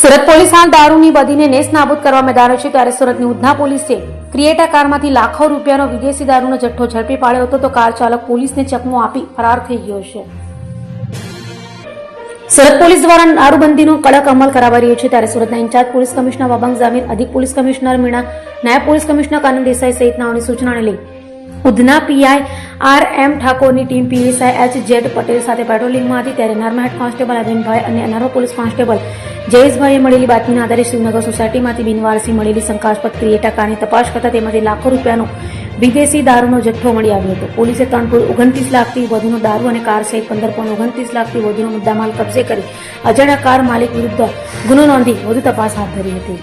Surat police હાલ દારૂની બદીને નેસ્ત નાબૂદ કરવા મેદાને છે ત્યારે સુરતની ઉધના પોલીસે ક્રિએટા કારમાંથી લાખો રૂપિયાનો વિદેશી દારૂનો જથ્થો ઝડપી પાડ્યો હતો તો કાર ચાલક પોલીસને ચકમો આપી ફરાર થઈ ગયો છે. સુરત પોલીસ દ્વારા દારૂબંધીનો કડક અમલ કરાવાઈ રહ્યો છે ત્યારે સુરતના in-charge police commissioner Wabang Jamir, અધિક પોલીસ કમિશનર મીણા, નાયબ પોલીસ કમિશનર કાનન દેસાઈ સહિતનાઓની સૂચનાને લઈ ઉધના પીઆઈ આર.એમ. ઠાકોરની ટીમ પીએસઆઈ એચ.ઝેડ. પટેલ સાથે પેટ્રોલિંગમાં હતી ત્યારે નર્મા હેડ કોન્સ્ટેબલ અરવિંદભાઈ અને નર્મા પોલીસ કોન્સ્ટેબલ જયેશભાઈએ મળેલી બાતમીના આધારે શ્રીનગર સોસાયટીમાંથી બિનવારસી મળેલી શંકાસ્પદ ક્રિએટા કારની તપાસ કરતા તેમાંથી લાખો રૂપિયાનો વિદેશી દારૂનો જથ્થો મળી આવ્યો હતો. પોલીસે 3.29 લાખથી વધુનો દારૂ અને કાર સહિત 15.29 લાખથી વધુનો મુદ્દામાલ કબજે કરી અજાણ્યા કાર માલિક વિરુદ્ધ ગુનો નોંધી વધુ તપાસ હાથ ધરી હતી.